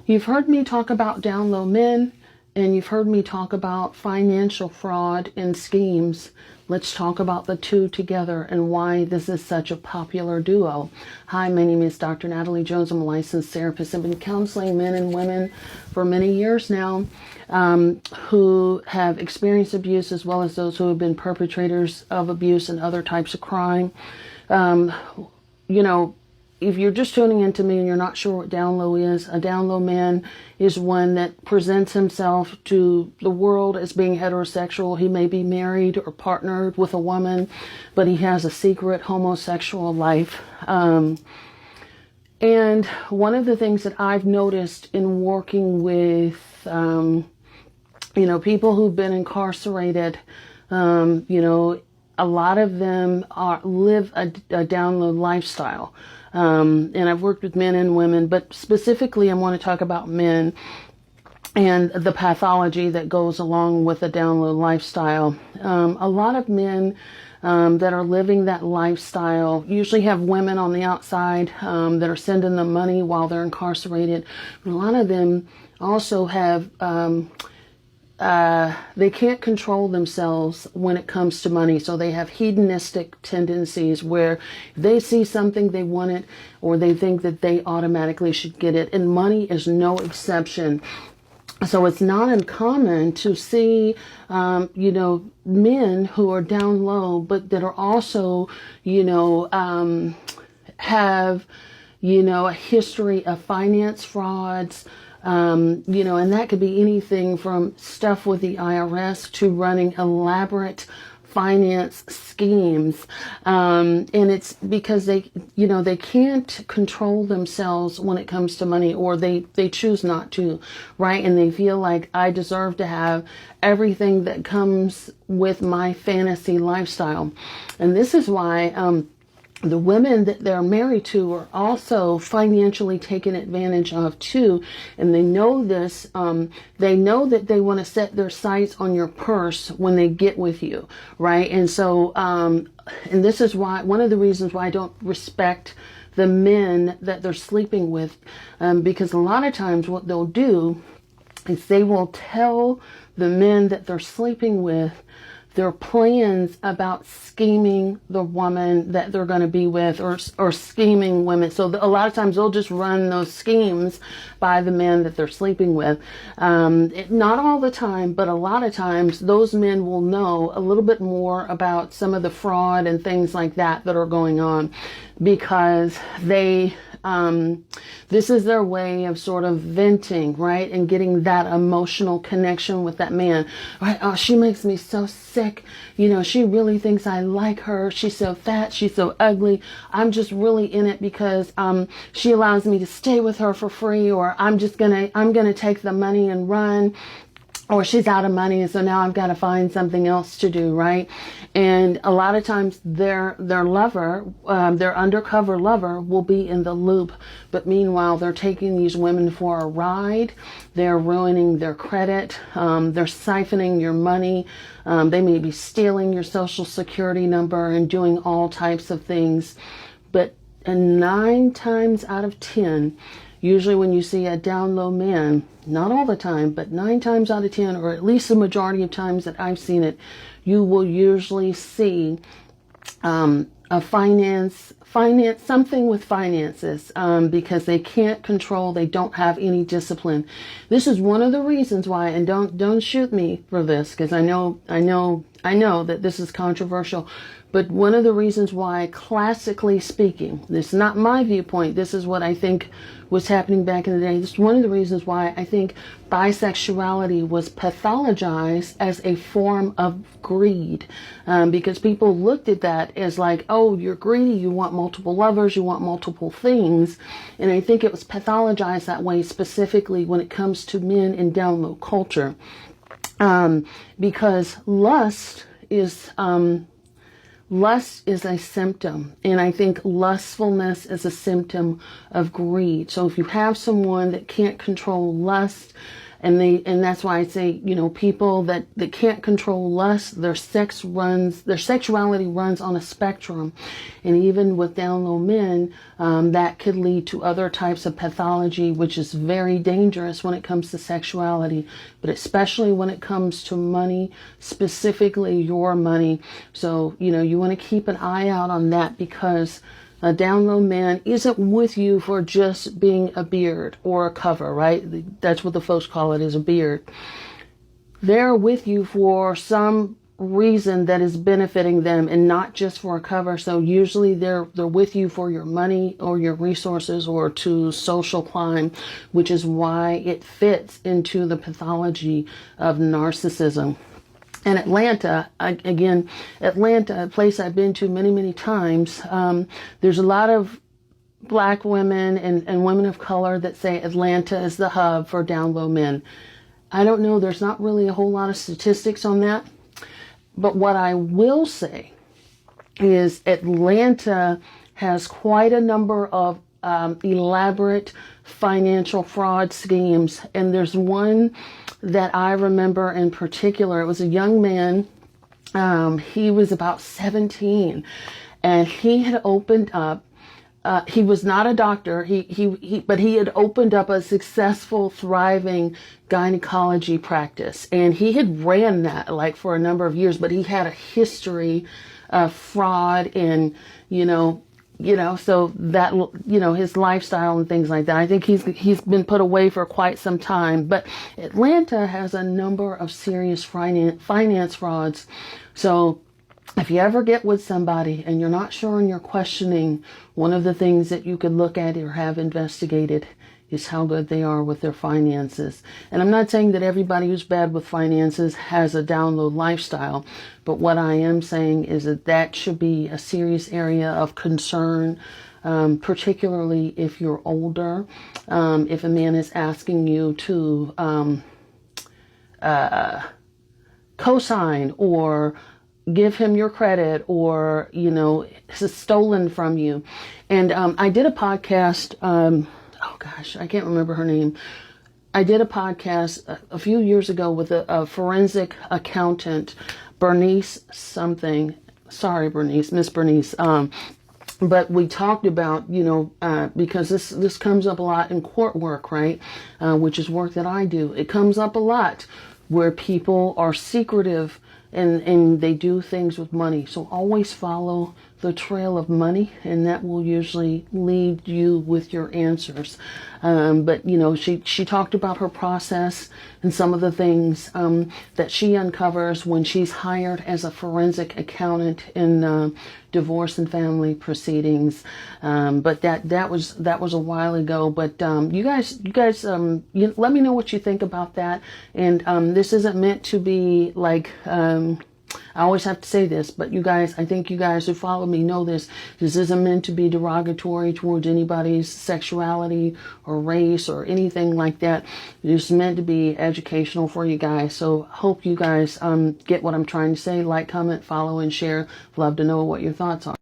You've heard me talk about down low men, and you've heard me talk about financial fraud and schemes. Let's talk about the two together and why this is such a popular duo. Hi, my name is Dr. Natalie Jones. I'm a licensed therapist. I've been counseling men and women for many years now who have experienced abuse, as well as those who have been perpetrators of abuse and other types of crime. You know, if you're just tuning into me and you're not sure what down low is, a down low man is one that presents himself to the world as being heterosexual. He may be married or partnered with a woman, but he has a secret homosexual life. And one of the things that I've noticed in working with, people who've been incarcerated, a lot of them live a down low lifestyle. And I've worked with men and women, but specifically I want to talk about men and the pathology that goes along with a down low lifestyle. A lot of men that are living that lifestyle usually have women on the outside that are sending them money while they're incarcerated. But a lot of them also have they can't control themselves when it comes to money. So they have hedonistic tendencies where they see something, they want it, or they think that they automatically should get it. And money is no exception. So it's not uncommon to see, men who are down low, but that are also, have, a history of finance frauds, and that could be anything from stuff with the IRS to running elaborate finance schemes. And it's because they can't control themselves when it comes to money, or they choose not to, right? And they feel like I deserve to have everything that comes with my fantasy lifestyle. And this is why, the women that they're married to are also financially taken advantage of too. And they know this, they know that they want to set their sights on your purse when they get with you, right? And so, and this is why, one of the reasons why I don't respect the men that they're sleeping with, because a lot of times what they'll do is they will tell the men that they're sleeping with their plans about scheming the woman that they're going to be with, or scheming women. So a lot of times they'll just run those schemes by the men that they're sleeping with. Not all the time, but a lot of times those men will know a little bit more about some of the fraud and things like that are going on, because they, this is their way of sort of venting, right? And getting that emotional connection with that man, right? Oh, she makes me so sick. She really thinks I like her. She's so fat. She's so ugly. I'm just really in it because, she allows me to stay with her for free, or I'm going to take the money and run. Or she's out of money, and so now I've got to find something else to do, right? And a lot of times their lover, their undercover lover, will be in the loop. But meanwhile, they're taking these women for a ride. They're ruining their credit. They're siphoning your money. They may be stealing your social security number and doing all types of things. But 9 times out of 10, usually when you see a down low man, not all the time, but 9 times out of 10, or at least the majority of times that I've seen it, you will usually see a finance, something with finances, because they can't control, they don't have any discipline. This is one of the reasons why, and don't shoot me for this, because I know that this is controversial, but one of the reasons why, classically speaking, this is not my viewpoint, this is what I think was happening back in the day. This is one of the reasons why I think bisexuality was pathologized as a form of greed, because people looked at that as like, oh, you're greedy, you want multiple lovers, you want multiple things. And I think it was pathologized that way specifically when it comes to men in down low culture, because lust is a symptom, and I think lustfulness is a symptom of greed. So if you have someone that can't control lust And that's why I say, people that can't control lust, their sexuality runs on a spectrum. And even with down low men, that could lead to other types of pathology, which is very dangerous when it comes to sexuality, but especially when it comes to money, specifically your money. So, you want to keep an eye out on that, because a down low man isn't with you for just being a beard or a cover, right? That's what the folks call it, is a beard. They're with you for some reason that is benefiting them, and not just for a cover. So usually they're with you for your money or your resources, or to social climb, which is why it fits into the pathology of narcissism. And Atlanta, a place I've been to many, many times, there's a lot of black women and women of color that say Atlanta is the hub for down low men. I don't know, there's not really a whole lot of statistics on that. But what I will say is Atlanta has quite a number of elaborate financial fraud schemes. And there's one that I remember in particular. It was a young man. He was about 17, and he had opened up, he was not a doctor, but he had opened up a successful, thriving gynecology practice. And he had ran that like for a number of years, but he had a history of fraud and, so that, his lifestyle and things like that. I think he's been put away for quite some time. But Atlanta has a number of serious finance frauds. So if you ever get with somebody and you're not sure and you're questioning, one of the things that you could look at or have investigated is how good they are with their finances. And I'm not saying that everybody who's bad with finances has a down low lifestyle, but what I am saying is that should be a serious area of concern, particularly if you're older. If a man is asking you to co-sign or give him your credit, or, it's stolen from you. And I did a podcast, oh gosh, I can't remember her name. I did a podcast a few years ago with a forensic accountant, Bernice something. Sorry, Bernice, Miss Bernice. But we talked about, because this comes up a lot in court work, right? Which is work that I do. It comes up a lot where people are secretive and they do things with money. So always follow the trail of money, and that will usually lead you with your answers. But she talked about her process and some of the things that she uncovers when she's hired as a forensic accountant in divorce and family proceedings. But that was a while ago. But you guys, let me know what you think about that. And this isn't meant to be like. I always have to say this, but you guys, I think you guys who follow me know this. This isn't meant to be derogatory towards anybody's sexuality or race or anything like that. It's meant to be educational for you guys. So hope you guys get what I'm trying to say. Like, comment, follow, and share. Love to know what your thoughts are.